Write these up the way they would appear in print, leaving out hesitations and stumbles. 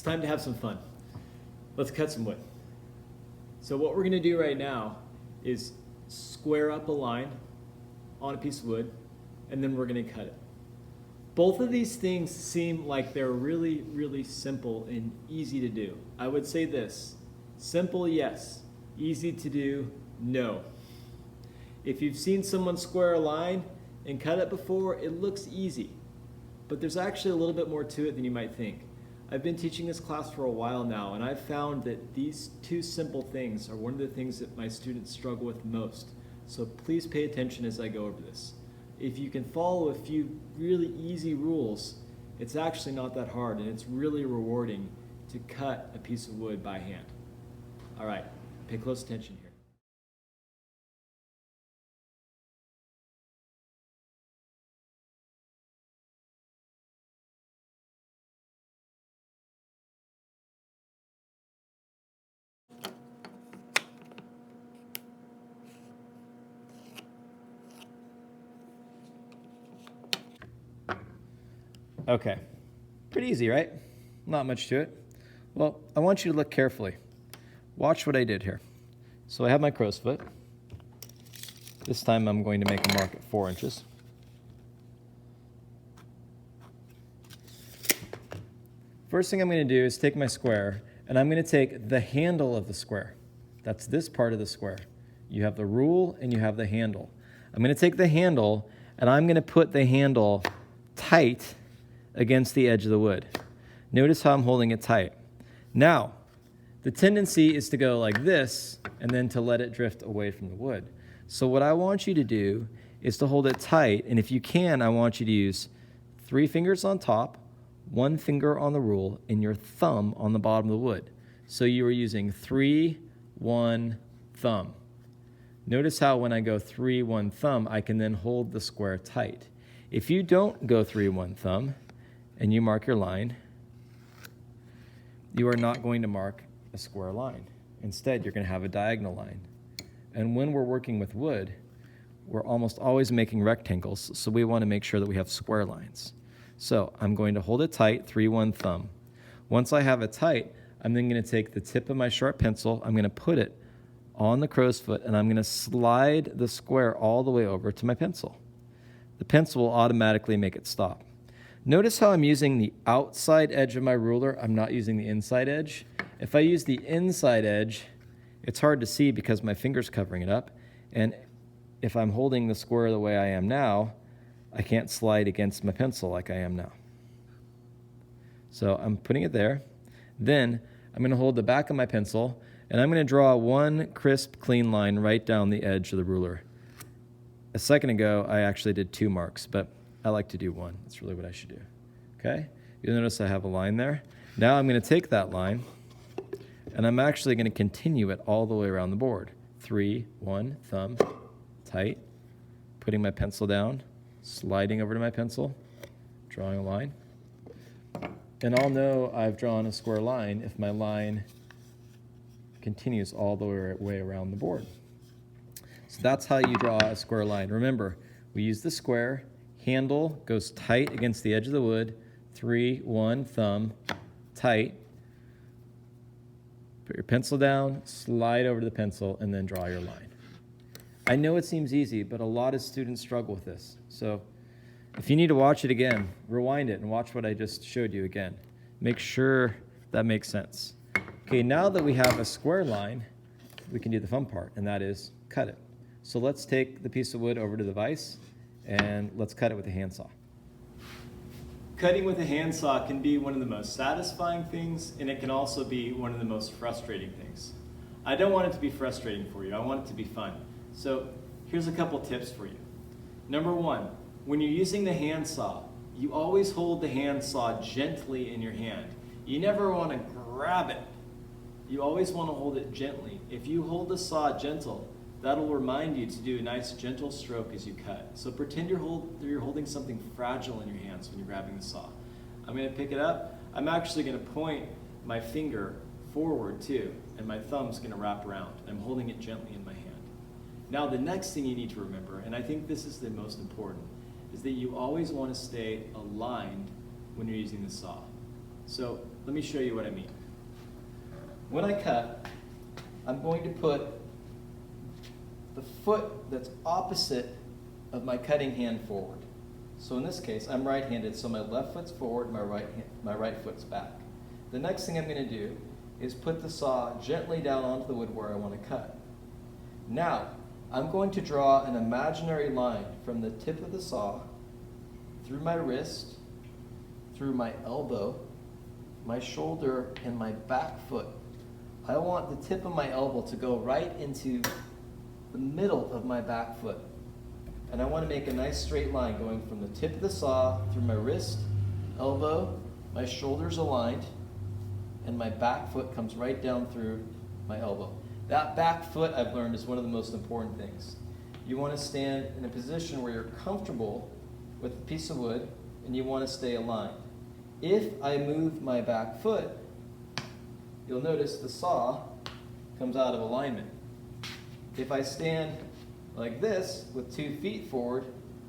time to have some fun. Let's cut some wood. So what we're gonna do right now is square up a line on a piece of wood, and then we're gonna cut it. Both of these things seem like they're really, really simple and easy to do. I would say this: simple, yes. Easy to do, no. If you've seen someone square a line and cut it before, it looks easy. But there's actually a little bit more to it than you might think. I've been teaching this class for a while now, and I've found that these two simple things are one of the things that my students struggle with most. So please pay attention as I go over this. If you can follow a few really easy rules, it's actually not that hard, and it's really rewarding to cut a piece of wood by hand. All right, pay close attention here. Okay, pretty easy, right? Not much to it. Well, I want you to look carefully. Watch what I did here. So I have my crow's foot. This time I'm going to make a mark at 4 inches. First thing I'm going to do is take my square, and I'm going to take the handle of the square. That's this part of the square. You have the rule and you have the handle. I'm going to take the handle, and I'm going to put the handle tight against the edge of the wood. Notice how I'm holding it tight. Now, the tendency is to go like this and then to let it drift away from the wood. So what I want you to do is to hold it tight, and if you can, I want you to use 3 fingers on top, 1 finger on the rule, and your thumb on the bottom of the wood. So you are using 3, 1, thumb. Notice how when I go 3, 1, thumb, I can then hold the square tight. If you don't go 3, 1, thumb, and you mark your line, you are not going to mark a square line. Instead, you're going to have a diagonal line. And when we're working with wood, we're almost always making rectangles, so we want to make sure that we have square lines. So I'm going to hold it tight, 3, 1, thumb. Once I have it tight, I'm then going to take the tip of my sharp pencil, I'm going to put it on the crow's foot, and I'm going to slide the square all the way over to my pencil. The pencil will automatically make it stop. Notice how I'm using the outside edge of my ruler. I'm not using the inside edge. If I use the inside edge, it's hard to see because my finger's covering it up. And if I'm holding the square the way I am now, I can't slide against my pencil like I am now. So I'm putting it there. Then I'm going to hold the back of my pencil, and I'm going to draw one crisp, clean line right down the edge of the ruler. A second ago, I actually did 2 marks, but I like to do 1. That's really what I should do. Okay? You'll notice I have a line there. Now I'm going to take that line, and I'm actually going to continue it all the way around the board. 3, 1, thumb, tight, putting my pencil down, sliding over to my pencil, drawing a line. And I'll know I've drawn a square line if my line continues all the way around the board. So that's how you draw a square line. Remember, we use the square, handle goes tight against the edge of the wood, 3, 1, thumb, tight. Put your pencil down, slide over to the pencil, and then draw your line. I know it seems easy, but a lot of students struggle with this. So if you need to watch it again, rewind it and watch what I just showed you again. Make sure that makes sense. Okay, now that we have a square line, we can do the fun part, and that is cut it. So let's take the piece of wood over to the vise, and let's cut it with a handsaw. Cutting with a handsaw can be one of the most satisfying things, and it can also be one of the most frustrating things. I don't want it to be frustrating for you. I want it to be fun. So here's a couple tips for you. Number 1, when you're using the handsaw, you always hold the handsaw gently in your hand. You never want to grab it. You always want to hold it gently. If you hold the saw gentle, that'll remind you to do a nice gentle stroke as you cut. So pretend you're holding something fragile in your hands when you're grabbing the saw. I'm going to pick it up. I'm actually going to point my finger forward too, and my thumb's going to wrap around. I'm holding it gently in my hand. Now the next thing you need to remember, and I think this is the most important, is that you always want to stay aligned when you're using the saw. So let me show you what I mean. When I cut, I'm going to put the foot that's opposite of my cutting hand forward. So in this case, I'm right-handed, so my left foot's forward, my right foot's back. The next thing I'm going to do is put the saw gently down onto the wood where I want to cut. Now, I'm going to draw an imaginary line from the tip of the saw through my wrist, through my elbow, my shoulder, and my back foot. I want the tip of my elbow to go right into the middle of my back foot. And I want to make a nice straight line going from the tip of the saw through my wrist, elbow, my shoulders aligned, and my back foot comes right down through my elbow. That back foot, I've learned, is one of the most important things. You want to stand in a position where you're comfortable with a piece of wood and you want to stay aligned. If I move my back foot, you'll notice the saw comes out of alignment. If I stand like this with 2 feet forward,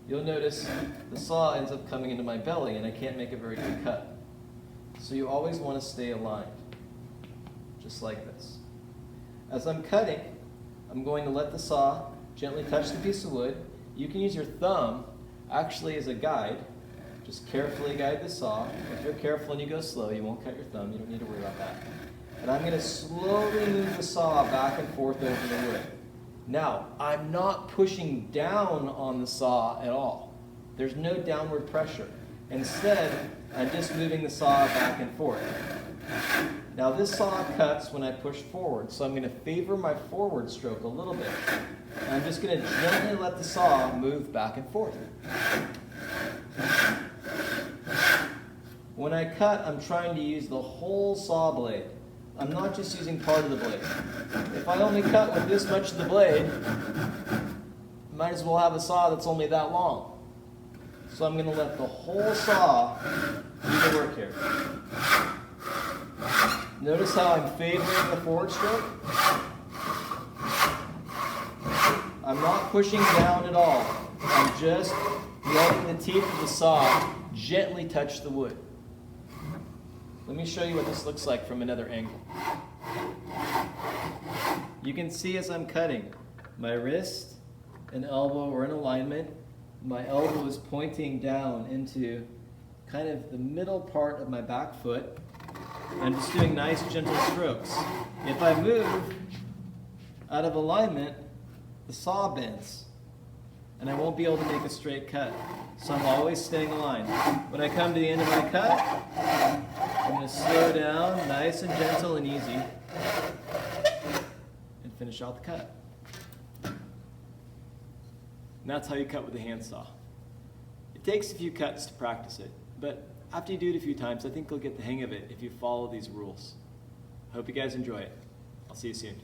you'll notice the saw ends up coming into my belly and I can't make a very good cut. So you always want to stay aligned, just like this. As I'm cutting, I'm going to let the saw gently touch the piece of wood. You can use your thumb actually as a guide. Just carefully guide the saw. If you're careful and you go slow, you won't cut your thumb. You don't need to worry about that. And I'm going to slowly move the saw back and forth over the wood. Now, I'm not pushing down on the saw at all. There's no downward pressure. Instead, I'm just moving the saw back and forth. Now this saw cuts when I push forward, so I'm going to favor my forward stroke a little bit. And I'm just going to gently let the saw move back and forth. When I cut, I'm trying to use the whole saw blade. I'm not just using part of the blade. If I only cut with this much of the blade, I might as well have a saw that's only that long. So I'm going to let the whole saw do the work here. Notice how I'm favoring the forward stroke? I'm not pushing down at all. I'm just letting the teeth of the saw gently touch the wood. Let me show you what this looks like from another angle. You can see as I'm cutting, my wrist and elbow are in alignment. My elbow is pointing down into kind of the middle part of my back foot. I'm just doing nice, gentle strokes. If I move out of alignment, the saw bends, and I won't be able to make a straight cut. So I'm always staying aligned. When I come to the end of my cut, I'm going to slow down, nice and gentle and easy, and finish out the cut. And that's how you cut with a handsaw. It takes a few cuts to practice it, but after you do it a few times, I think you'll get the hang of it if you follow these rules. I hope you guys enjoy it. I'll see you soon.